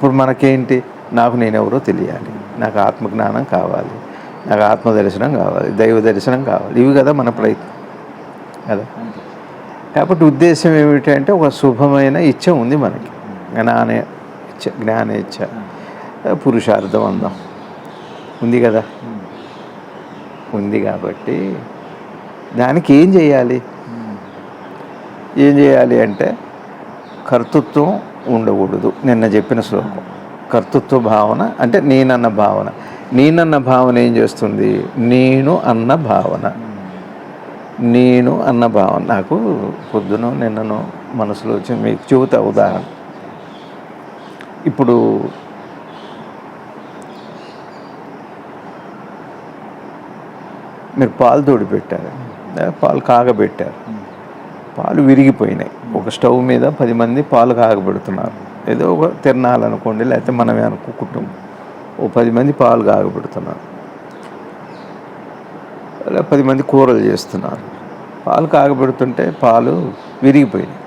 ఇప్పుడు మనకేంటి, నాకు నేనెవరో తెలియాలి, నాకు ఆత్మజ్ఞానం కావాలి, నాకు ఆత్మదర్శనం కావాలి, దైవ దర్శనం కావాలి. ఇవి కదా మన ప్రయత్నం కదా. కాబట్టి ఉద్దేశం ఏమిటంటే ఒక శుభమైన ఇచ్చ ఉంది మనకి, జ్ఞాన ఇచ్చ, పురుషార్థం అందాం ఉంది కదా. ఉంది కాబట్టి దానికి ఏం చేయాలి అంటే కర్తృత్వం ఉండకూడదు. నిన్న చెప్పిన శ్లోకం కర్తృత్వ భావన అంటే నేనన్న భావన. నేనన్న భావన ఏం చేస్తుంది? నేను అన్న భావన నాకు పొద్దున నిన్నను మనసులో వచ్చి మీకు చెబుతా ఉదాహరణ. ఇప్పుడు మీరు పాలు తోడి పెట్టారు, పాలు కాగబెట్టారు, పాలు విరిగిపోయినాయి. ఒక స్టవ్ మీద 10 మంది పాలు కాగబెడుతున్నారు. ఏదో ఒక తిరణాలనుకోండి, లేకపోతే మనమే కుటుంబం, ఓ 10 మంది పాలు కాగబెడుతున్నారు, అలా 10 మంది కూరలు చేస్తున్నారు. పాలు కాగబెడుతుంటే పాలు విరిగిపోయినాయి,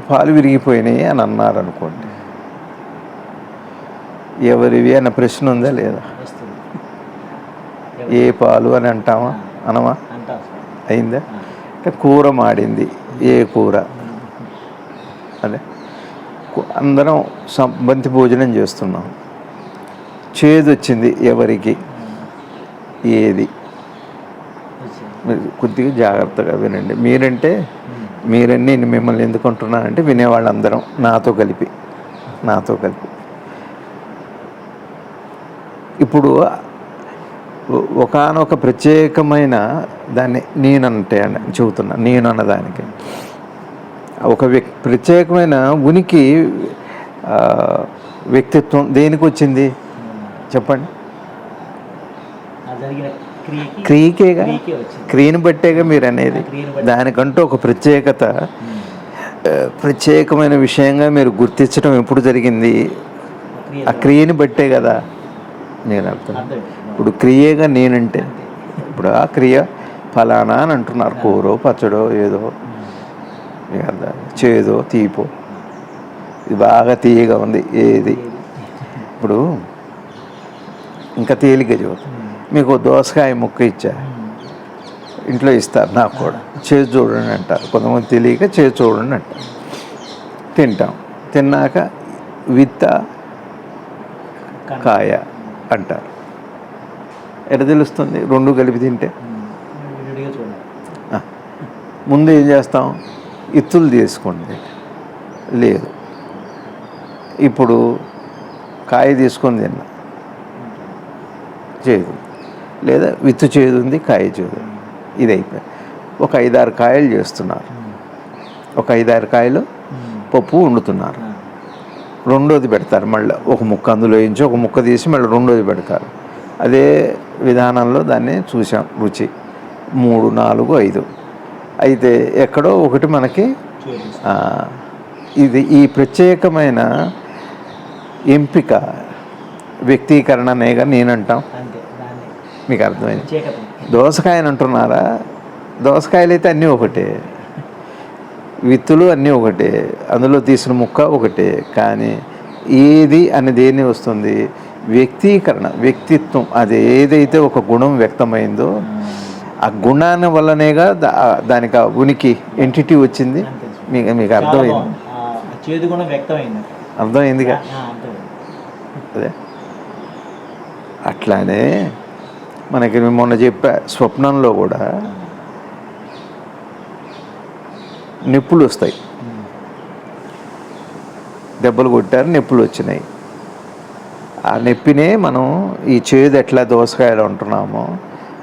పాలు విరిగిపోయినాయి అని అన్నారు అనుకోండి. ఎవరివి అన్న ప్రశ్న ఉందా లేదా? ఏ పాలు అని అంటామా, అనమా? అయిందా? అంటే కూర మాడింది, ఏ కూర? అదే అందరం బంతి భోజనం చేస్తున్నాం, చేదు వచ్చింది ఎవరికి? ఏది? మీరు కొద్దిగా జాగ్రత్తగా వినండి. మీరన్నీ మిమ్మల్ని ఎందుకు అంటున్నానంటే వినేవాళ్ళందరం నాతో కలిపి ఇప్పుడు ఒకానొక ప్రత్యేకమైన దాన్ని నేనంటే చెబుతున్నా. నేను అన్నదానికి ఒక ప్రత్యేకమైన ఉనికి, వ్యక్తిత్వం దేనికి వచ్చింది చెప్పండి? క్రియకేగా, క్రియను బట్టేగా మీరు అనేది. దానికంటూ ఒక ప్రత్యేకమైన విషయంగా మీరు గుర్తించడం ఎప్పుడు జరిగింది? ఆ క్రియని బట్టే కదా. నేను అర్థం ఇప్పుడు క్రియగా నేనంటే, ఇప్పుడు ఆ క్రియ ఫలానా అని అంటున్నారు, కూరో పచ్చడో ఏదో, చేదో తీపో, ఇది బాగా తీయగా ఉంది ఏది? ఇప్పుడు ఇంకా తేలిక చెబుతాను. మీకు దోసకాయ ముక్క ఇచ్చా, ఇంట్లో ఇస్తారు, నాకు కూడా చేసి చూడండి అంటారు. కొంతమంది తెలియక చేసి చూడండి అంటారు. తింటాం, తిన్నాక విత్త కాయ అంటారు. ఎట్లా తెలుస్తుంది? రెండు కలిపి తింటే. ముందు ఏం చేస్తాం? ఇత్తులు తీసుకోండి, లేదు ఇప్పుడు కాయ తీసుకొని తిన్నా, చేదు, లేదా విత్తు చేదు ఉంది, కాయ చేదు, ఇది అయిపోయి ఒక 5-6 కాయలు చేస్తున్నారు, ఒక 5-6 కాయలు పప్పు వండుతున్నారు. రెండోది పెడతారు, మళ్ళీ ఒక ముక్క అందులో వేయించి ఒక ముక్క తీసి మళ్ళీ రెండోది పెడతారు. అదే విధానంలో దాన్ని చూసాం, రుచి 3, 4, 5. అయితే ఎక్కడో ఒకటి మనకి ఈ ప్రత్యేకమైన ఎంపిక, వ్యక్తీకరణనేగా నేనంటాం. మీకు అర్థమైంది? దోసకాయని అంటున్నారా? దోసకాయలు అయితే అన్నీ ఒకటే, విత్తులు అన్నీ ఒకటే, అందులో తీసిన ముక్క ఒకటే. కానీ ఏది అనేది దేన్ని వస్తుంది? వ్యక్తీకరణ, వ్యక్తిత్వం. అది ఏదైతే ఒక గుణం వ్యక్తమైందో ఆ గుణాన్ని వల్లనేగా దానికి ఆ ఉనికి, ఎంటిటీ వచ్చింది. మీకు అర్థమైంది? అర్థమైందిగా? అదే అట్లానే మనకి మొన్న చెప్పా, స్వప్నంలో కూడా నొప్పులు వస్తాయి. దెబ్బలు కొట్టారు, నొప్పులు వచ్చినాయి. ఆ నొప్పినే మనం ఈ చేదు ఎట్లా దోసకాయలు అంటున్నామో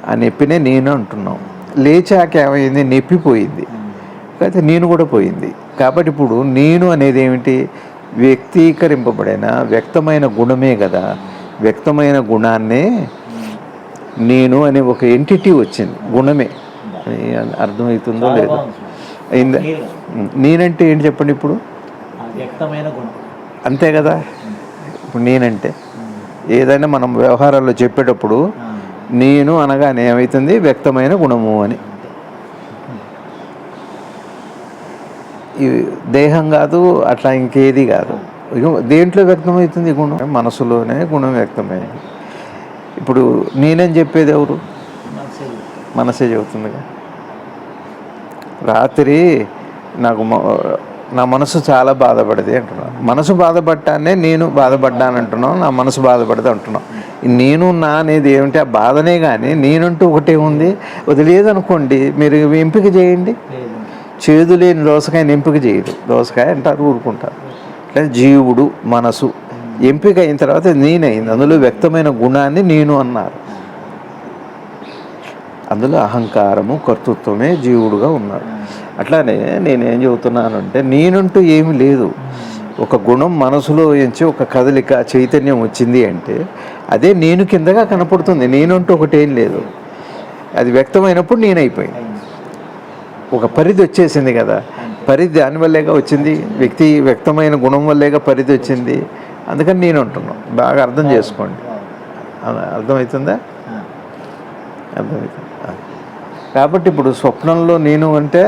ఆ నొప్పినే నేను అంటున్నాం. లేచాక ఏమైంది? నొప్పిపోయింది, అయితే నేను కూడా పోయింది. కాబట్టి ఇప్పుడు నేను అనేది ఏమిటి? వ్యక్తీకరింపబడిన వ్యక్తమైన గుణమే కదా. వ్యక్తమైన గుణాన్నే నేను అనే ఒక ఎంటిటీ వచ్చింది, గుణమే. అర్థమవుతుందో లేదో? అయిందా? నేనంటే ఏంటి చెప్పండి? ఇప్పుడు అంతే కదా. ఇప్పుడు నేనంటే ఏదైనా మనం వ్యవహారాల్లో చెప్పేటప్పుడు నేను అనగానే ఏమవుతుంది? వ్యక్తమైన గుణము అని. ఈ దేహం కాదు, అట్లా ఇంకేది కాదు. దేంట్లో వ్యక్తమవుతుంది గుణం? మనసులోనే గుణం వ్యక్తమైంది. ఇప్పుడు నేనేం చెప్పేది ఎవరు? మనసే చెబుతుందిగా. రాత్రి నాకు నా మనసు చాలా బాధపడేది అంటున్నాను. మనసు బాధపడ్డానే నేను బాధపడ్డాను అంటున్నాను, నా మనసు బాధపడదు అంటున్నాం. నేను నా అనేది ఏమిటి? ఆ బాధనే. కానీ నేనంటూ ఒకటే ఉంది. వదిలేదనుకోండి, మీరు ఎంపిక చేయండి. చేదు లేని దోసకాయని ఎంపిక చేయదు. దోసకాయ అంటారు, ఊరుకుంటారు. అట్లా జీవుడు మనసు ఎంపిక అయిన తర్వాత నేనైంది. అందులో వ్యక్తమైన గుణాన్ని నేను అన్నారు. అందులో అహంకారము, కర్తృత్వమే జీవుడుగా ఉన్నాడు. అట్లానే నేనేం చెబుతున్నానంటే, నేనంటూ ఏమీ లేదు. ఒక గుణం మనసులో ఎంచి ఒక కదలిక, చైతన్యం వచ్చింది అంటే అదే నేను కిందగా కనపడుతుంది. నేనంటూ ఒకటేం లేదు. అది వ్యక్తమైనప్పుడు నేనైపోయింది. ఒక పరిధి వచ్చేసింది కదా. పరిధి దానివల్లేగా వచ్చింది. వ్యక్తమైన గుణం వల్లేగా పరిధి వచ్చింది. అందుకని నేను అంటున్నాను. బాగా అర్థం చేసుకోండి. అర్థమవుతుందా? అర్థమవుతుంది. కాబట్టి ఇప్పుడు స్వప్నంలో నేను అంటే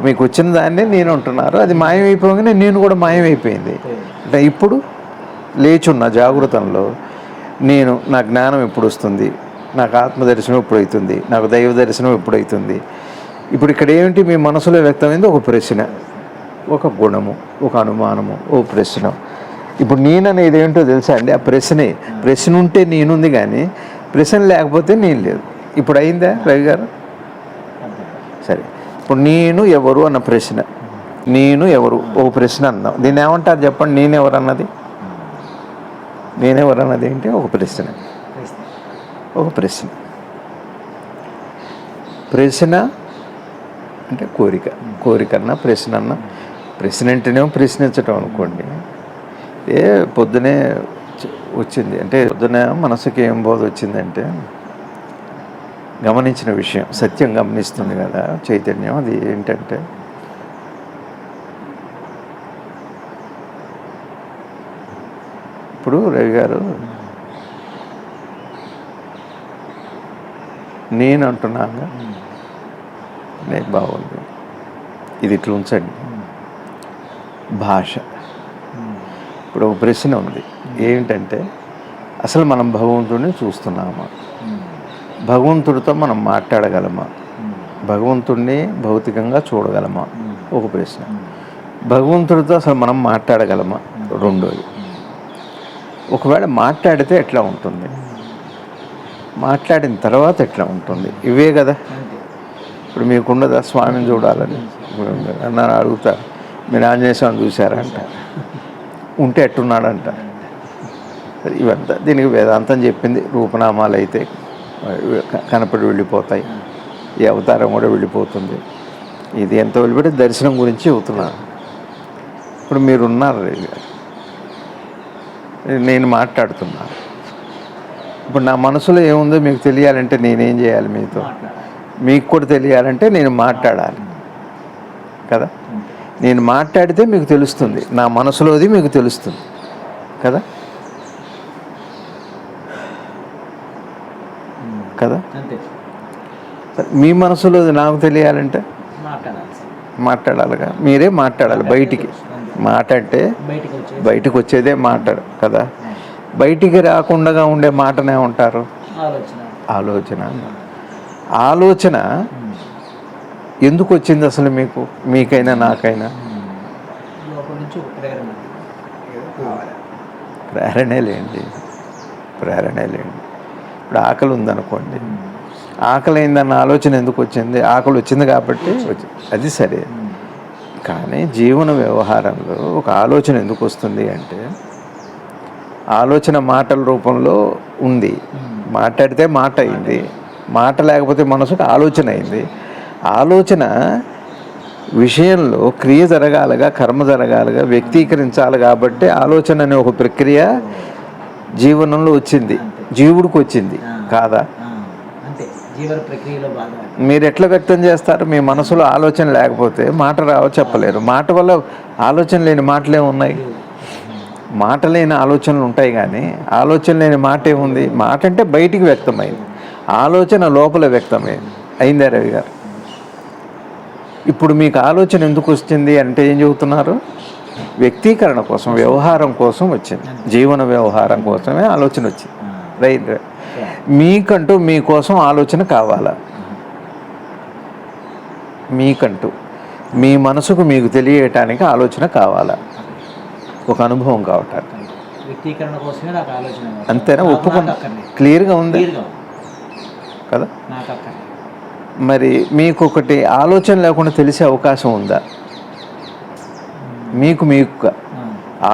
మీకు వచ్చిన దాన్నే నేను అంటున్నారు. అది మాయమైపోగానే నేను కూడా మాయమైపోయింది. అంటే ఇప్పుడు లేచున్న జాగృతంలో నేను, నా జ్ఞానం ఎప్పుడు వస్తుంది, నాకు ఆత్మదర్శనం ఎప్పుడు అవుతుంది, నాకు దైవ దర్శనం ఎప్పుడు అవుతుంది. ఇప్పుడు ఇక్కడ ఏమిటి మీ మనసులో వ్యక్తమైంది? ఒక ప్రశ్న, ఒక గుణము, ఒక అనుమానము, ఓ ప్రశ్న. ఇప్పుడు నేను అనేది ఏంటో తెలుసా అండి? ఆ ప్రశ్న ఉంటే నేనుంది, కానీ ప్రశ్న లేకపోతే నేను లేదు. ఇప్పుడు అయిందా రవి గారు? సరే, ఇప్పుడు నేను ఎవరు అన్న ప్రశ్న, నేను ఎవరు ఒక ప్రశ్న అందాం. దీన్ని ఏమంటారు చెప్పండి? నేనెవరు అన్నది ఏంటి? ఒక ప్రశ్న. అంటే కోరికన్నా ప్రశ్న అంటేనేమో ప్రశ్నించటం అనుకోండి. పొద్దునే వచ్చింది అంటే, పొద్దున మనసుకి ఏం బోధ వచ్చిందంటే, గమనించిన విషయం, సత్యం గమనిస్తుంది కదా చైతన్యం. అది ఏంటంటే, ఇప్పుడు రవి గారు నేను అంటున్నాగా, నేను బాగుంది, ఇది ఇట్లా ఉంచండి. భాష. ఇప్పుడు ఒక ప్రశ్న ఉంది, ఏంటంటే అసలు మనం భగవంతుడిని చూస్తున్నామా? భగవంతుడితో మనం మాట్లాడగలమా? భగవంతుడిని భౌతికంగా చూడగలమా? ఒక ప్రశ్న. భగవంతుడితో అసలు మనం మాట్లాడగలమా? రెండోది. ఒకవేళ మాట్లాడితే ఎట్లా ఉంటుంది, మాట్లాడిన తర్వాత ఎట్లా ఉంటుంది? ఇవే కదా. ఇప్పుడు మీకుండదా స్వామిని చూడాలని? నన్ను అడుగుతా, మీరు ఆంజనేయ స్వామిని చూశారంట, ఉంటే ఎట్టున్నాడంట. ఇవంతా దీనికి వేదాంతం చెప్పింది. రూపనామాలు అయితే కనపడి వెళ్ళిపోతాయి, ఈ అవతారం కూడా వెళ్ళిపోతుంది. ఇది ఎంత వెళ్ళిపోతే దర్శనం గురించి చెబుతున్నాను. ఇప్పుడు మీరున్నారు, నేను మాట్లాడుతున్నాను. ఇప్పుడు నా మనసులో ఏముందో మీకు తెలియాలంటే నేనేం చేయాలి? మీకు కూడా తెలియాలంటే నేను మాట్లాడాలి కదా. నేను మాట్లాడితే మీకు తెలుస్తుంది, నా మనసులోది మీకు తెలుస్తుంది కదా. మీ మనసులో నాకు తెలియాలంటే మాట్లాడాలిగా. మీరే మాట్లాడాలి బయటికి. మాట అంటే బయటకు వచ్చేదే మాట కదా. బయటికి రాకుండా ఉండే మాటనే ఉంటారు ఆలోచన. ఎందుకు వచ్చింది అసలు మీకైనా నాకైనా? ప్రేరణే లేండి. ఇప్పుడు ఆకలి ఉందనుకోండి, ఆకలి అయిందన్న ఆలోచన ఎందుకు వచ్చింది? ఆకలి వచ్చింది కాబట్టి అది సరే. కానీ జీవన వ్యవహారంలో ఒక ఆలోచన ఎందుకు వస్తుంది అంటే, ఆలోచన మాటల రూపంలో ఉంది. మాట్లాడితే మాట అయింది, మాట లేకపోతే మనసుకు ఆలోచన అయింది. ఆలోచన విషయంలో క్రియ జరగాలిగా, కర్మ జరగాలిగా, వ్యక్తీకరించాలి. కాబట్టి ఆలోచన అనే ఒక ప్రక్రియ జీవనంలో వచ్చింది, జీవుడికి వచ్చింది కాదా? మీరు ఎట్లా వ్యక్తం చేస్తారు? మీ మనసులో ఆలోచన లేకపోతే మాట చెప్పలేరు. మాట వల్ల ఆలోచన లేని మాటలే ఉన్నాయి. మాట లేని ఆలోచనలు ఉంటాయి, కానీ ఆలోచన లేని మాట ఏముంది? మాట అంటే బయటికి వ్యక్తమైంది, ఆలోచన లోపల వ్యక్తమైంది. అయిందా రవి గారు? ఇప్పుడు మీకు ఆలోచన ఎందుకు వచ్చింది అంటే ఏం చెబుతున్నారు? వ్యక్తీకరణ కోసం, వ్యవహారం కోసం వచ్చింది, జీవన వ్యవహారం కోసమే ఆలోచన వచ్చింది. రైట్. మీకంటూ మీకోసం ఆలోచన కావాలా? మీకంటూ మీ మనసుకు మీకు తెలియటానికి ఆలోచన కావాలా? ఒక అనుభవం కావటానికి. వ్యక్తీకరణ కోసమే నాకు ఆలోచన. అంతేనా? ఒప్పుకున్నా? క్లియర్గా ఉంది కదా? మరి మీకు ఒకటి ఆలోచన లేకుండా తెలిసే అవకాశం ఉందా? మీకు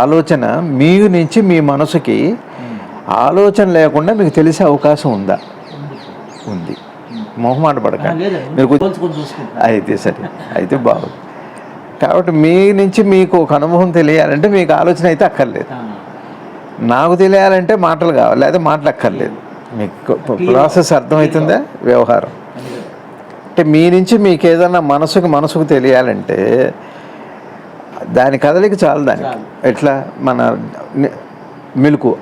ఆలోచన మీ నుంచి మీ మనసుకి ఆలోచన లేకుండా మీకు తెలిసే అవకాశం ఉందా? ఉంది. మొహమాట పడకండి. మీరు అయితే సరే, అయితే బాగుంది. కాబట్టి మీ నుంచి మీకు ఒక అనుభవం తెలియాలంటే మీకు ఆలోచన అయితే అక్కర్లేదు. నాకు తెలియాలంటే మాటలు కావాలి, లేదా మాటలు అక్కర్లేదు. మీకు ప్రాసెస్ అర్థమవుతుందా? వ్యవహారం అంటే మీ నుంచి మీకు ఏదన్నా మనసుకు తెలియాలంటే దాని కదలిక చాలు. దానికి ఎట్లా? మన మెలకువ,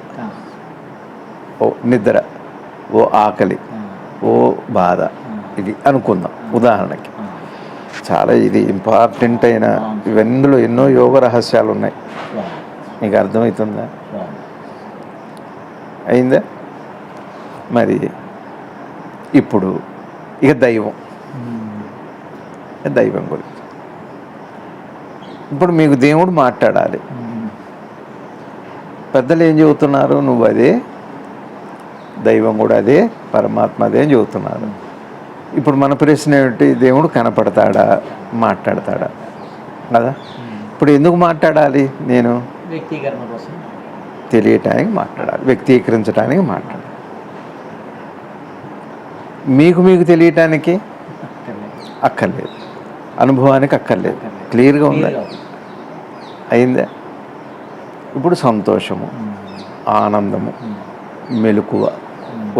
ఓ నిద్ర, ఓ ఆకలి, ఓ బాధ, ఇది అనుకుందాం ఉదాహరణకి. చాలా ఇది ఇంపార్టెంట్ అయిన ఇవన్నీలో ఎన్నో యోగ రహస్యాలు ఉన్నాయి. మీకు అర్థమవుతుందా? అయిందా? మరి ఇప్పుడు ఇక దైవం గురించి ఇప్పుడు మీకు దేవుడు మాట్లాడాలి. పెద్దలు ఏం చెబుతున్నారు? నువ్వు అదే, దైవం కూడా అదే, పరమాత్మ అదే అని చెబుతున్నారు. ఇప్పుడు మన ప్రశ్న ఏమిటి? దేవుడు కనపడతాడా, మాట్లాడతాడా కదా? ఇప్పుడు ఎందుకు మాట్లాడాలి? నేను వ్యక్తీకరణ కోసం, తెలియటానికి మాట్లాడాలి, వ్యక్తీకరించడానికి మాట్లాడాలి. మీకు తెలియటానికి అక్కర్లేదు, అనుభవానికి అక్కర్లేదు. క్లియర్గా ఉందా? అయిందా? ఇప్పుడు సంతోషము, ఆనందము, మెలకువ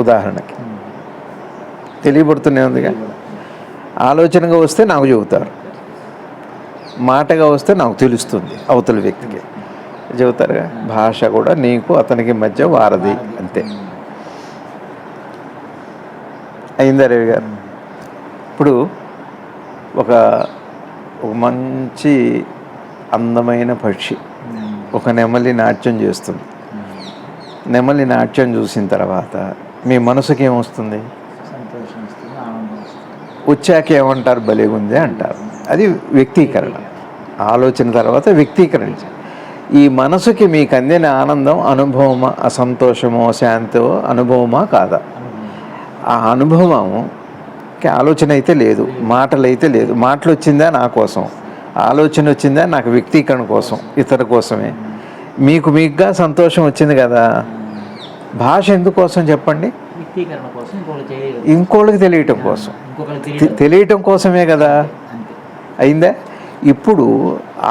ఉదాహరణకి తెలియబడుతూనే ఉందిగా. ఆలోచనగా వస్తే నాకు చెబుతారు, మాటగా వస్తే నాకు తెలుస్తుంది, అవతల వ్యక్తికి చెబుతారుగా. భాష కూడా నీకు అతనికి మధ్య వారధి, అంతే. అయిందా రవి గారు? ఇప్పుడు ఒక మంచి అందమైన పక్షి ఒక నెమలి నాట్యం చేస్తుంది. నెమలి నాట్యం చూసిన తర్వాత మీ మనసుకి ఏమొస్తుంది? వచ్చాక ఏమంటారు? భలేగుంది అంటారు. అది వ్యక్తీకరణ. ఆలోచన తర్వాత వ్యక్తీకరణ. ఈ మనసుకి మీకు అందిన ఆనందం అనుభవమా, అసంతోషమో, శాంతో అనుభవమా కాదా? ఆ అనుభవంకి ఆలోచన అయితే లేదు, మాటలు అయితే లేదు. మాటలు వచ్చిందా నా కోసం, ఆలోచన వచ్చిందా నాకు వ్యక్తీకరణ కోసం, ఇతర కోసమే. మీకుగా సంతోషం వచ్చింది కదా. భాష ఎందుకోసం చెప్పండి? ఇంకోళ్ళకి తెలియటం కోసం, తెలియటం కోసమే కదా. అయిందా? ఇప్పుడు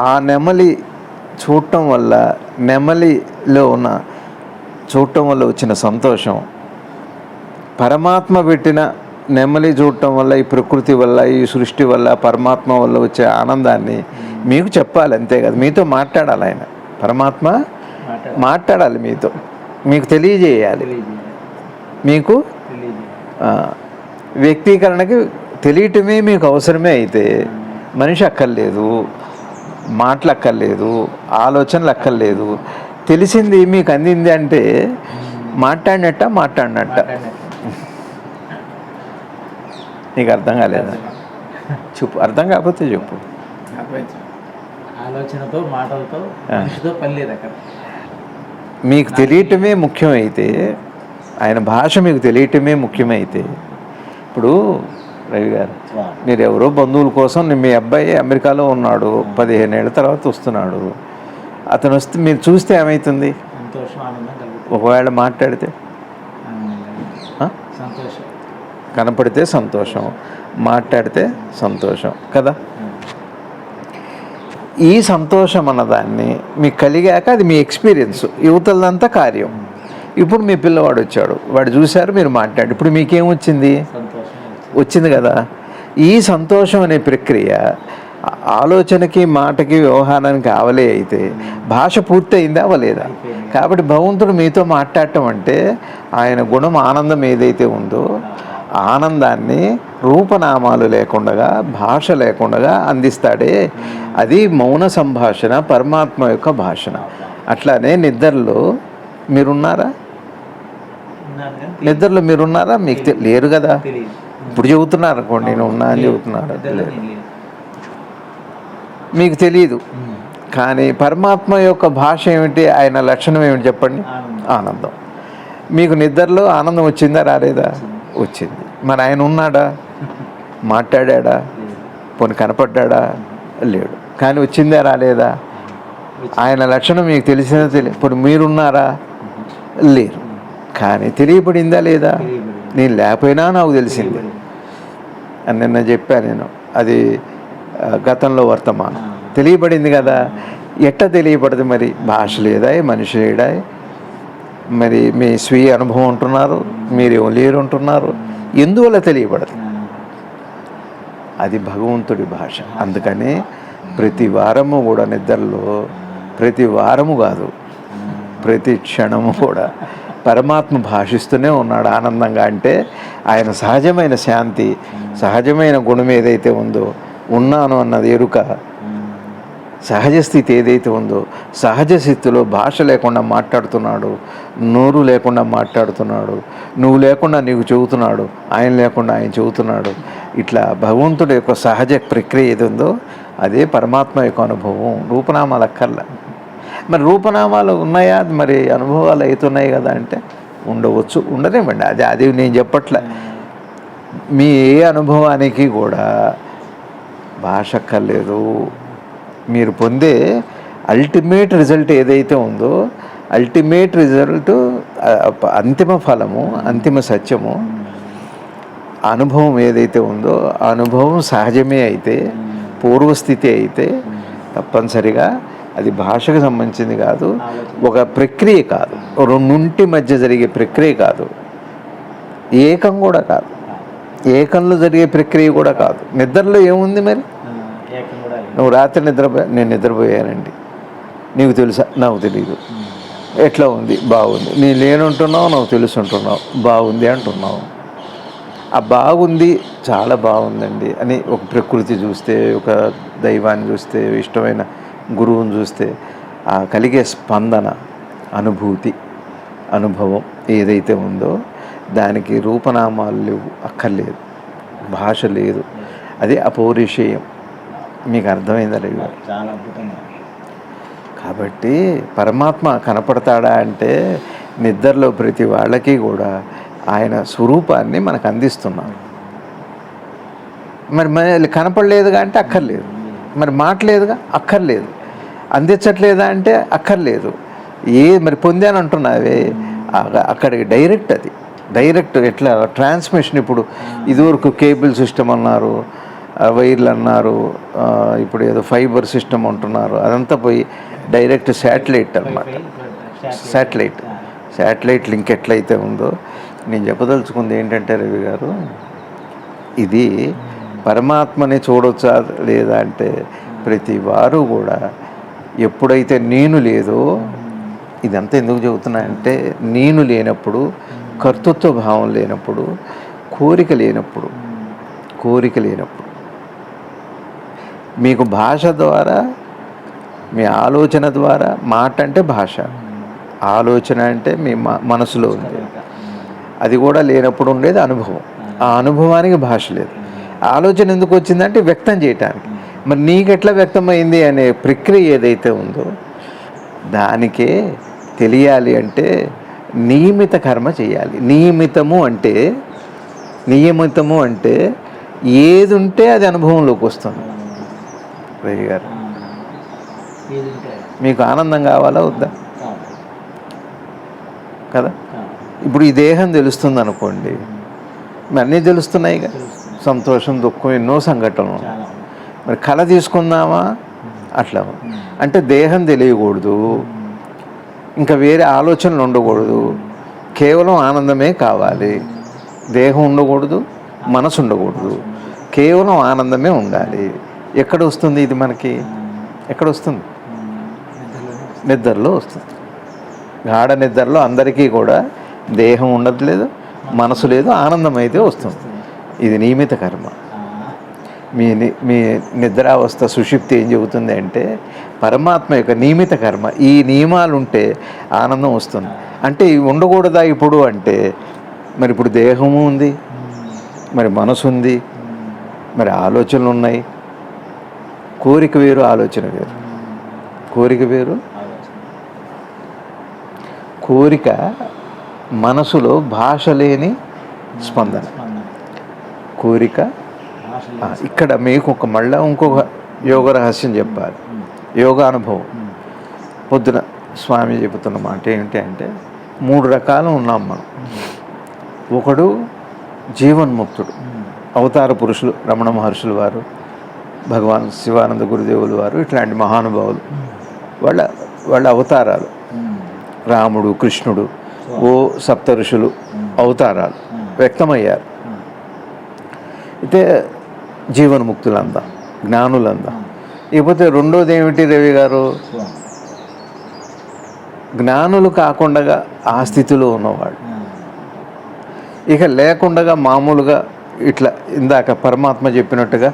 ఆ నెమలి చూడటం వల్ల, నెమలిలో ఉన్న చూడటం వల్ల వచ్చిన సంతోషం, పరమాత్మ పెట్టిన నెమలి చూడటం వల్ల, ఈ ప్రకృతి వల్ల, ఈ సృష్టి వల్ల, పరమాత్మ వల్ల వచ్చే ఆనందాన్ని మీకు చెప్పాలి, అంతే కదా. మీతో మాట్లాడాలి ఆయన, పరమాత్మ మాట్లాడాలి మీతో, మీకు తెలియజేయాలి. మీకు వ్యక్తీకరణకి తెలియటమే మీకు అవసరమే. అయితే మనిషి అక్కర్లేదు, మాటలు అక్కర్లేదు, ఆలోచనలు అక్కర్లేదు. తెలిసింది మీకు అందింది అంటే మాట్లాడినట్ట. నీకు అర్థం కాలేదా? చెప్పు. అర్థం కాకపోతే చెప్పు. ఆలోచనతో, మాటలతో, మనిషితో పని లేదు అక్కడ. మీకు తెలియటమే ముఖ్యమైతే, ఆయన భాష మీకు తెలియటమే ముఖ్యమైతే, ఇప్పుడు రవి గారు మీరు ఎవరో బంధువుల కోసం, మీ అబ్బాయి అమెరికాలో ఉన్నాడు, 15 ఏళ్ళ తర్వాత వస్తున్నాడు. అతను వస్తే మీరు చూస్తే ఏమవుతుంది? ఒకవేళ మాట్లాడితే కనపడితే సంతోషం, మాట్లాడితే సంతోషం కదా. ఈ సంతోషం అన్నదాన్ని మీకు కలిగాక అది మీ ఎక్స్పీరియన్స్, యువతలదంతా కార్యం. ఇప్పుడు మీ పిల్లవాడు వచ్చాడు, వాడు చూశారు, మీరు మాట్లాడు, ఇప్పుడు మీకేమొచ్చింది? వచ్చింది కదా. ఈ సంతోషం అనే ప్రక్రియ ఆలోచనకి, మాటకి, వ్యవహారానికి ఆవలే అయితే భాష పూర్తి అయిందా అవ్వలేదా? కాబట్టి భగవంతుడు మీతో మాట్లాడటం అంటే ఆయన గుణం ఆనందం ఏదైతే ఉందో ఆనందాన్ని రూపనామాలు లేకుండా భాష లేకుండా అందిస్తాడే, అది మౌన సంభాషణ, పరమాత్మ యొక్క భాషణ. అట్లానే నిద్రలో మీరున్నారా? ఉన్నాను కానీ నిద్రలో మీరున్నారా? మీకు లేరు కదా. తెలియదు. ఇప్పుడు చెబుతున్నారు అనుకోండి, నేను ఉన్నా అని చెబుతున్నారు, నిద్రలో లేదు, నేను లేను. మీకు తెలియదు. కానీ పరమాత్మ యొక్క భాష ఏమిటి, ఆయన లక్షణం ఏమిటి చెప్పండి? ఆనందం. ఆనందం. మీకు నిద్రలో ఆనందం వచ్చిందా రాలేదా? వచ్చింది. మరి ఆయన ఉన్నాడా? మాట్లాడా? లేదు. పోనీ కనపడ్డా? లేడు. కానీ వచ్చిందా రాలేదా? ఆయన లక్షణం మీకు తెలిసిందా? ఇప్పుడు మీరున్నారా? లేరు. కానీ తెలియబడిందా లేదా? తెలియబడింది. నేను లేకపోయినా నాకు తెలిసింది తెలియబడింది. అని నిన్న చెప్పాను నేను. అది గతంలో వర్తమానం తెలియబడింది కదా. ఎట్ట తెలియబడదు మరి? భాష లేదా, మనిషి లేడా, మరి మీ స్వీయ అనుభవం ఉంటున్నారు, మీరు లేరు ఉంటున్నారు, ఎందువల్ల తెలియబడదు? అది భగవంతుడి భాష. అందుకని ప్రతి వారము కూడా నిద్రలో, ప్రతి వారము కాదు, ప్రతి క్షణము కూడా పరమాత్మ భాషిస్తూనే ఉన్నాడు ఆనందంగా. అంటే ఆయన సహజమైన శాంతి, సహజమైన గుణం ఏదైతే ఉందో, ఉన్నాను అన్నది ఎరుక, సహజ స్థితి ఏదైతే ఉందో, సహజ స్థితిలో భాష లేకుండా మాట్లాడుతున్నాడు, నోరు లేకుండా మాట్లాడుతున్నాడు, నువ్వు లేకుండా నీకు చెబుతున్నాడు, ఆయన లేకుండా ఆయన చెబుతున్నాడు. ఇట్లా భగవంతుడి యొక్క సహజ ప్రక్రియ ఏది ఉందో అదే పరమాత్మ యొక్క అనుభవం. రూపనామాలు అక్కర్లా. మరి రూపనామాలు ఉన్నాయా, మరి అనుభవాలు అవుతున్నాయి కదా అంటే ఉండవచ్చు, ఉండనివ్వండి. అది నేను చెప్పట్లే. మీ ఏ అనుభవానికి కూడా భాష అక్కర్లేదు. మీరు పొందే అల్టిమేట్ రిజల్ట్ ఏదైతే ఉందో, అల్టిమేట్ రిజల్ట్, అంతిమ ఫలము, అంతిమ సత్యము, అనుభవం ఏదైతే ఉందో ఆ అనుభవం సహజమే అయితే, పూర్వస్థితి అయితే తప్పనిసరిగా అది భాషకు సంబంధించింది కాదు, ఒక ప్రక్రియ కాదు, రెండింటి మధ్య జరిగే ప్రక్రియ కాదు, ఏకం కూడా కాదు, ఏకంలో జరిగే ప్రక్రియ కూడా కాదు. నిద్రలో ఏముంది మరి? ఏకం కూడా లేదు. నువ్వు రాత్రి నేను నిద్రపోయానండి, నీకు తెలుసా? నాకు తెలియదు. ఎట్లా ఉంది? బాగుంది. నీ లేనుంటున్నావు, నాకు తెలుసుంటున్నావు, బాగుంది అంటున్నావు. ఆ బాగుంది, చాలా బాగుందండి అని ఒక ప్రకృతి చూస్తే, ఒక దైవాన్ని చూస్తే, ఇష్టమైన గురువుని చూస్తే ఆ కలిగే స్పందన, అనుభూతి, అనుభవం ఏదైతే ఉందో దానికి రూపనామాలు లేవు, అక్కర్లేదు, భాష లేదు. అది అపౌరుషేయం. మీకు అర్థమైందా రవి గారు? చాలా అద్భుతంగా. కాబట్టి పరమాత్మ కనపడతాడా అంటే నిద్రలో ప్రతి వాళ్ళకి కూడా ఆయన స్వరూపాన్ని మనకు అందిస్తున్నాం. మరి కనపడలేదుగా అంటే అక్కర్లేదు. మరి మాట్లేదుగా, అక్కర్లేదు. అందించట్లేదా అంటే అక్కర్లేదు. మరి పొందాను అంటున్నావే, అక్కడికి డైరెక్ట్, అది డైరెక్ట్. ఎట్లా ట్రాన్స్మిషన్? ఇప్పుడు ఇదివరకు కేబుల్ సిస్టమ్ అన్నారు, వైర్లు అన్నారు, ఇప్పుడు ఏదో ఫైబర్ సిస్టమ్ అంటున్నారు, అదంతా పోయి డైరెక్ట్ శాటిలైట్ అన్నమాట. శాటిలైట్ లింక్ ఎట్లయితే ఉందో, నేను చెప్పదలుచుకుంది ఏంటంటే రవి గారు, ఇది పరమాత్మని చూడొచ్చా లేదా అంటే ప్రతి వారు కూడా ఎప్పుడైతే నేను లేదో, ఇదంతా ఎందుకు చెబుతున్నాయంటే నేను లేనప్పుడు, కర్తృత్వ భావం లేనప్పుడు, కోరిక లేనప్పుడు మీకు భాష ద్వారా, మీ ఆలోచన ద్వారా, మాట అంటే భాష, ఆలోచన అంటే మీ మనసులో ఉంది, అది కూడా లేనప్పుడు ఉండేది అనుభవం. ఆ అనుభవానికి భాష లేదు. ఆలోచన ఎందుకు వచ్చిందంటే వ్యక్తం చేయటానికి. మరి నీకెట్లా వ్యక్తమైంది అనే ప్రక్రియ ఏదైతే ఉందో దానికే తెలియాలి అంటే నియమిత కర్మ చేయాలి. నియమితము అంటే ఏది ఉంటే అది అనుభవంలోకి వస్తుంది. రవి గారు, మీకు ఆనందం కావాలా వద్దా? కదా. ఇప్పుడు ఈ దేహం తెలుస్తుంది అనుకోండి, అన్నీ తెలుస్తున్నాయి కదా, సంతోషం, దుఃఖం, ఎన్నో సంఘటనలు. మరి కళ తీసుకుందామా? అట్లా అంటే దేహం తెలియకూడదు, ఇంకా వేరే ఆలోచనలు ఉండకూడదు, కేవలం ఆనందమే కావాలి. దేహం ఉండకూడదు, మనసు ఉండకూడదు, కేవలం ఆనందమే ఉండాలి. ఎక్కడ వస్తుంది ఇది మనకి? ఎక్కడ వస్తుంది? నిద్రలో వస్తుంది. గాఢ నిద్రలో అందరికీ కూడా దేహం ఉండట్లేదు, మనసు లేదు, ఆనందం అయితే వస్తుంది. ఇది నియమిత కర్మ. మీ నిద్రావస్థ సుషుప్తి ఏం చెబుతుంది అంటే పరమాత్మ యొక్క నియమిత కర్మ. ఈ నియమాలు ఉంటే ఆనందం వస్తుంది. అంటే ఇవి ఉండకూడదా ఇప్పుడు అంటే, మరి ఇప్పుడు దేహము ఉంది, మరి మనసు ఉంది, మరి ఆలోచనలు ఉన్నాయి. కోరిక వేరు, ఆలోచన వేరు. కోరిక వేరు. కోరిక మనసులో భాష లేని స్పందన. కోరిక. ఇక్కడ మీకు మళ్ళీ ఇంకొక యోగ రహస్యం చెప్పాలి, యోగ అనుభవం. పొద్దున స్వామి చెబుతున్న మాట ఏమిటి అంటే 3 రకాలు ఉన్నాం మనం. ఒకడు జీవన్ముక్తుడు, అవతార పురుషులు, రమణ మహర్షులు వారు, భగవాన్ శివానంద గురుదేవులు వారు, ఇట్లాంటి మహానుభావులు. వాళ్ళ అవతారాలు. రాముడు, కృష్ణుడు, ఓ సప్త ఋషులు అవతారాలు వ్యక్తమయ్యారు. అయితే జీవన్ముక్తులందా, జ్ఞానులందా. ఇకపోతే రెండోది ఏమిటి రవి గారు? జ్ఞానులు కాకుండా ఆ స్థితిలో ఉన్నవాడు. ఇక లేకుండా మామూలుగా ఇట్లా ఇందాక పరమాత్మ చెప్పినట్టుగా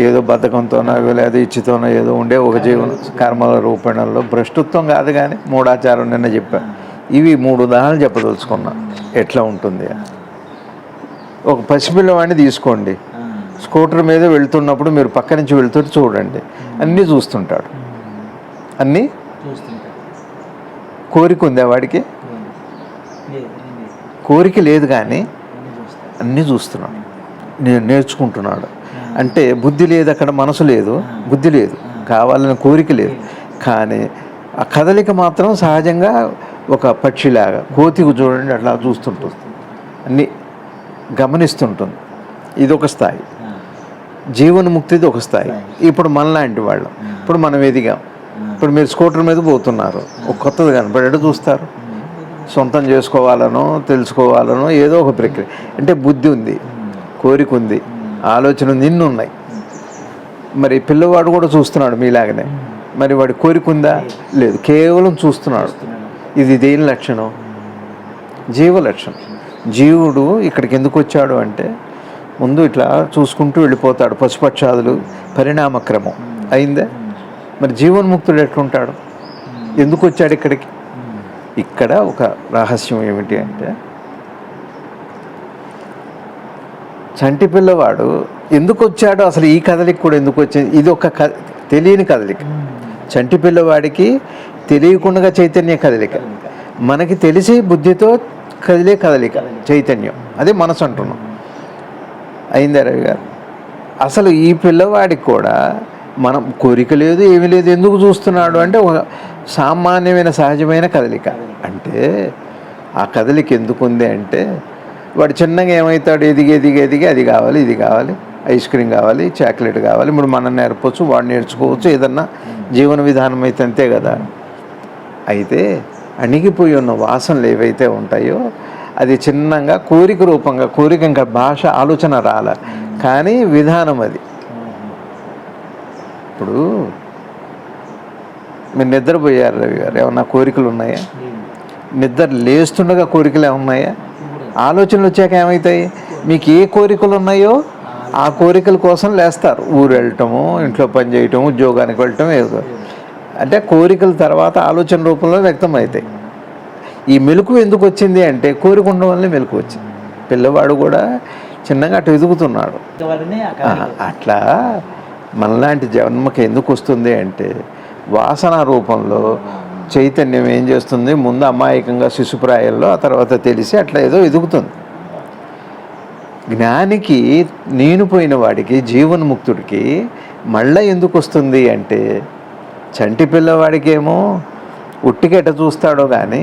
ఏదో బద్ధకంతోనో లేదా ఇచ్చితోనో ఏదో ఉండే ఒక జీవన కర్మల రూపణలో భ్రష్టత్వం కాదు, కానీ మూఢాచారం నిన్న చెప్పాను. ఇవి 3 ఉదాహరణలు చెప్పదలుచుకున్నా ఎట్లా ఉంటుంది. ఒక పసిపిల్లవాడిని తీసుకోండి, స్కూటర్ మీద వెళ్తున్నప్పుడు మీరు పక్క నుంచి వెళ్తుంటే చూడండి, అన్నీ చూస్తుంటాడు. అన్నీ కోరిక ఉందా వాడికి? కోరిక లేదు, కానీ అన్నీ చూస్తున్నాడు, నేర్చుకుంటున్నాడు. అంటే బుద్ధి లేదు అక్కడ, మనసు లేదు, బుద్ధి లేదు, కావాలని కోరిక లేదు. కానీ ఆ కదలిక మాత్రం సహజంగా ఒక పక్షిలాగా, కోతికి చూడండి అట్లా చూస్తుంటుంది, అన్నీ గమనిస్తుంటుంది. ఇది ఒక స్థాయి. జీవన్ముక్తిది ఒక స్థాయి. ఇప్పుడు మనలాంటి వాళ్ళం, ఇప్పుడు మనం ఎదిగాం. ఇప్పుడు మీరు స్కూటర్ మీద పోతున్నారు, ఒక కొత్తది కనపడేట్టు చూస్తారు. సొంతం చేసుకోవాలనో తెలుసుకోవాలనో ఏదో ఒక ప్రక్రియ. అంటే బుద్ధి ఉంది, కోరిక ఉంది, ఆలోచన ఉంది, ఇన్ని ఉన్నాయి. మరి పిల్లవాడు కూడా చూస్తున్నాడు మీలాగనే. మరి వాడి కోరిక ఉందా? లేదు, కేవలం చూస్తున్నాడు. ఇది దేని లక్షణం? జీవ లక్షణం. జీవుడు ఇక్కడికి ఎందుకు వచ్చాడు అంటే ముందు ఇట్లా చూసుకుంటూ వెళ్ళిపోతాడు. పశుపక్షాదులు పరిణామక్రమం అయిందే. మరి జీవన్ముక్తుడు ఎట్లుంటాడు? ఎందుకు వచ్చాడు ఇక్కడికి? ఇక్కడ ఒక రహస్యం ఏమిటి అంటే, చంటి పిల్లవాడు ఎందుకు వచ్చాడో, అసలు ఈ కదలిక కూడా ఎందుకు వచ్చింది, ఇది ఒక తెలియని కదలిక. చంటి పిల్లవాడికి తెలియకుండా చైతన్య కదలిక, మనకి తెలిసి బుద్ధితో కదిలే కదలిక చైతన్యం, అదే మనసు అంటున్నాం. అయిందా రవి గారు? అసలు ఈ పిల్లవాడికి కూడా మనం కోరిక లేదు, ఏమీ లేదు, ఎందుకు చూస్తున్నాడు అంటే ఒక సామాన్యమైన సహజమైన కదలిక. అంటే ఆ కదలిక ఎందుకు ఉంది అంటే వాడు చిన్నగా ఏమవుతాడు, ఎదిగి ఎదిగి ఎదిగి అది కావాలి, ఇది కావాలి, ఐస్ క్రీమ్ కావాలి, చాక్లెట్ కావాలి. ఇప్పుడు మనం నేర్పవచ్చు, వాడు నేర్చుకోవచ్చు, ఏదన్నా జీవన విధానం అయితే అంతే కదా. అయితే అణిగిపోయి ఉన్న వాసనలు ఏవైతే ఉంటాయో అది చిన్నగా కోరిక రూపంగా, కోరిక ఇంకా భాష ఆలోచన రాల, కానీ విధానం అది. ఇప్పుడు మీరు నిద్రపోయారు రవి గారు, ఏమన్నా కోరికలు ఉన్నాయా? నిద్ర లేస్తుండగా కోరికలు ఏమున్నాయా? ఆలోచనలు వచ్చాక ఏమవుతాయి? మీకు ఏ కోరికలు ఉన్నాయో ఆ కోరికల కోసం లేస్తారు. ఊరు వెళ్ళటము, ఇంట్లో పని చేయటము, ఉద్యోగానికి వెళ్ళటం, ఏదో. అంటే కోరికల తర్వాత ఆలోచన రూపంలో వ్యక్తం అవుతాయి. ఈ మెలకు ఎందుకు వచ్చింది అంటే కోరిక ఉండడం వల్లే మెలకు వచ్చింది. పిల్లవాడు కూడా చిన్నగా అటు ఎదుగుతున్నాడు. అట్లా మనలాంటి జన్మకి ఎందుకు వస్తుంది అంటే వాసన రూపంలో చైతన్యం ఏం చేస్తుంది, ముందు అమాయకంగా శిశుప్రాయంలో, ఆ తర్వాత తెలిసి అట్లా ఏదో ఎదుగుతుంది. జ్ఞానికి, నేను పోయిన వాడికి, జీవన్ముక్తుడికి మళ్ళీ ఎందుకు వస్తుంది అంటే చంటి పిల్లవాడికేమో ఉట్టికెట చూస్తాడో కానీ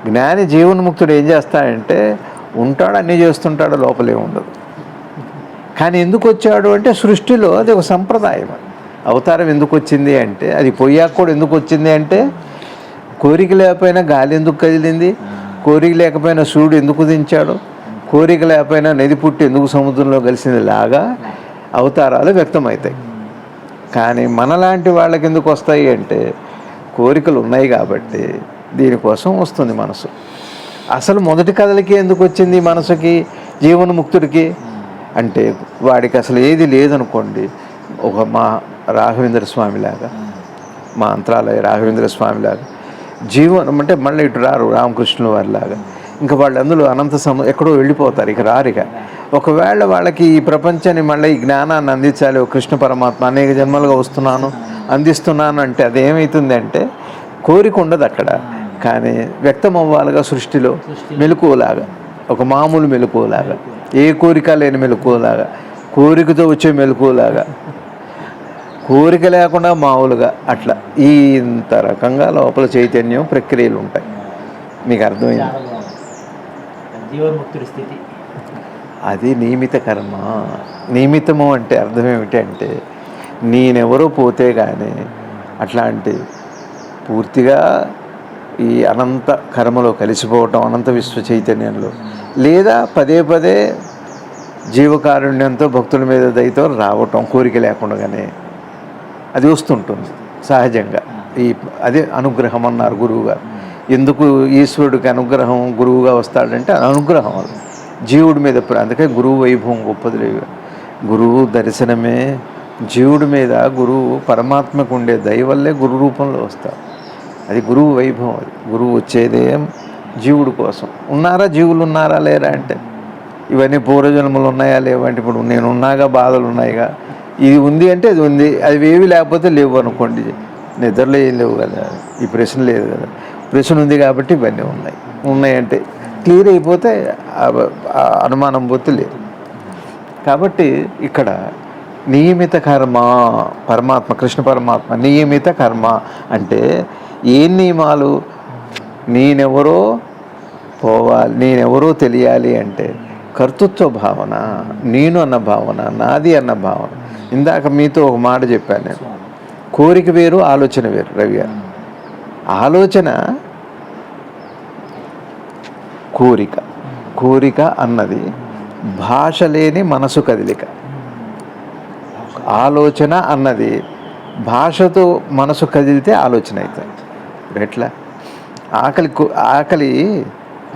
జ్ఞాని జీవన్ముక్తుడు ఏం చేస్తాడంటే ఉంటాడు, అన్నీ చేస్తుంటాడు, లోపలే ఉండదు. కానీ ఎందుకు వచ్చాడు అంటే సృష్టిలో అది ఒక సంప్రదాయం. అవతారం ఎందుకు వచ్చింది అంటే, అది పోయాక కూడా ఎందుకు వచ్చింది అంటే కోరిక లేకపోయినా గాలి ఎందుకు కదిలింది, కోరిక లేకపోయినా సూర్యుడు ఎందుకు దించాడు, కోరిక లేకపోయినా నది పుట్టి ఎందుకు సముద్రంలో కలిసింది లాగా అవతారాలు వ్యక్తమవుతాయి. కానీ మనలాంటి వాళ్ళకి ఎందుకు వస్తాయి అంటే కోరికలు ఉన్నాయి కాబట్టి దీనికోసం వస్తుంది మనసు. అసలు మొదటి కథలకి ఎందుకు వచ్చింది మనసుకి, జీవన్ముక్తుడికి అంటే వాడికి అసలు ఏది లేదనుకోండి. ఒక మా రాఘవేంద్ర స్వామిలాగా, మా అంతరాలయ రాఘవేంద్ర స్వామిలాగా జీవనం అంటే మళ్ళీ ఇటు రారు రామకృష్ణుల వారిలాగా. ఇంకా వాళ్ళు అందులో అనంత ఎక్కడో వెళ్ళిపోతారు, ఇక రారు. ఇక ఒకవేళ వాళ్ళకి ఈ ప్రపంచాన్ని మళ్ళీ ఈ జ్ఞానాన్ని అందించాలి, ఒక కృష్ణ పరమాత్మ అనేక జన్మలుగా వస్తున్నాను అందిస్తున్నాను అంటే అదేమవుతుంది అంటే కోరిక ఉండదు అక్కడ, కానీ వ్యక్తం అవ్వాలిగా సృష్టిలో మెలకువలాగా, ఒక మామూలు మెలకువలాగా, ఏ కోరిక లేని మెలకువలాగా, కోరికతో వచ్చే మెలకువలాగా, కోరిక లేకుండా మామూలుగా అట్లా ఈ ఇంత రకంగా లోపల చైతన్యం ప్రక్రియలు ఉంటాయి. మీకు అర్థమైంది? చాలా బాగుంది. జీవన్ముక్తుడి స్థితి. అది నియమిత కర్మ. నియమితము అంటే అర్థం ఏమిటి అంటే నేనెవరో పోతే కానీ అట్లాంటి పూర్తిగా ఈ అనంత కర్మలో కలిసిపోవటం, అనంత విశ్వ చైతన్యంలో, లేదా పదే పదే జీవకారుణ్యంతో భక్తుల మీద దయతో రావటం కోరిక లేకుండానే అది వస్తుంటుంది సహజంగా. అదే అనుగ్రహం అన్నారు గురువుగారు. ఎందుకు ఈశ్వరుడికి అనుగ్రహం గురువుగా వస్తాడంటే అనుగ్రహం అది జీవుడి మీద. అందుకే గురువు వైభవం గొప్పది. గురువు దర్శనమే జీవుడి మీద, గురువు పరమాత్మకు ఉండే దయ వల్లే గురు రూపంలో వస్తాడు. అది గురువు వైభవం. అది గురువు వచ్చేదే జీవుడి కోసం. ఉన్నారా జీవులు ఉన్నారా లేరా అంటే ఇవన్నీ పూర్వజన్మలు ఉన్నాయా లేవంటే ఇప్పుడు నేను ఉన్నాగా బాధలు ఉన్నాయిగా, ఇది ఉంది అంటే అది ఉంది, అది ఏవి లేకపోతే లేవు అనుకోండి. నిద్రలో ఏం లేవు కదా, ఈ ప్రశ్న లేదు కదా, ప్రశ్న ఉంది కాబట్టి ఇవన్నీ ఉన్నాయంటే క్లియర్ అయిపోతే అనుమానం పోతే లేదు. కాబట్టి ఇక్కడ నియమిత కర్మ పరమాత్మ, కృష్ణ పరమాత్మ నియమిత కర్మ అంటే ఏ నియమాలు? నేనెవరో పోవాలి, నేనెవరో తెలియాలి అంటే కర్తృత్వ భావన, నేను అన్న భావన, నాది అన్న భావన. ఇందాక మీతో ఒక మాట చెప్పాను నేను, కోరిక వేరు ఆలోచన వేరు. రవి గారు, ఆలోచన కోరిక అన్నది భాష లేని మనసు కదిలిక. ఆలోచన అన్నది భాషతో మనసు కదిలితే ఆలోచన అవుతుంది. ఎట్లా? ఆకలి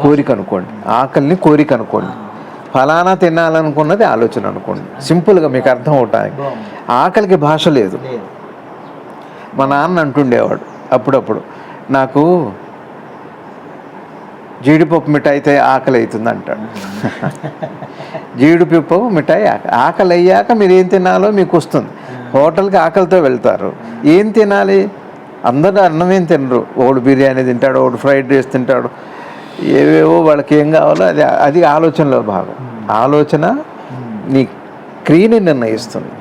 కోరిక అనుకోండి, ఆకలిని కోరిక అనుకోండి, ఫలానా తినాలనుకున్నది ఆలోచన అనుకోండి. సింపుల్గా మీకు అర్థం అవటానికి. ఆకలికి భాష లేదు. మా నాన్న అంటుండేవాడు అప్పుడప్పుడు, నాకు జీడిపప్పు మిఠాయి అయితే ఆకలి అవుతుంది అంటాడు. జీడిపప్పు మిఠాయి ఆకలి అయ్యాక మీరు ఏం తినాలో మీకు వస్తుంది. హోటల్కి ఆకలితో వెళ్తారు, ఏం తినాలి? అందరూ అన్నం ఏం తినరు. ఒకడు బిర్యానీ తింటాడు, ఒకడు ఫ్రైడ్ రైస్ తింటాడు, ఏవేవో వాళ్ళకి ఏం కావాలో అది ఆలోచనలో భాగం. ఆలోచన నీ క్రియని నిర్ణయిస్తుంది.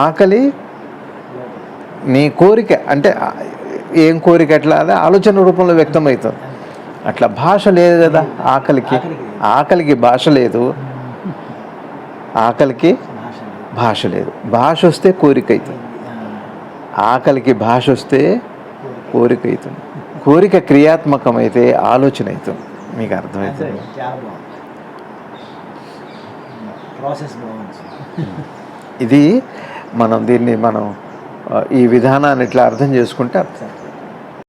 ఆకలి నీ కోరిక అంటే ఏం కోరిక ఎట్లా అది ఆలోచన రూపంలో వ్యక్తమవుతుంది. అట్లా భాష లేదు కదా ఆకలికి భాష లేదు. ఆకలికి భాష లేదు. భాష వస్తే కోరిక అవుతుంది. ఆకలికి భాష వస్తే కోరిక అవుతుంది. కోరిక క్రియాత్మకమైతే ఆలోచన అవుతుంది. మీకు అర్థమవుతుంది? ఇది దీన్ని మనం ఈ విధానాన్ని ఇట్లా అర్థం చేసుకుంటే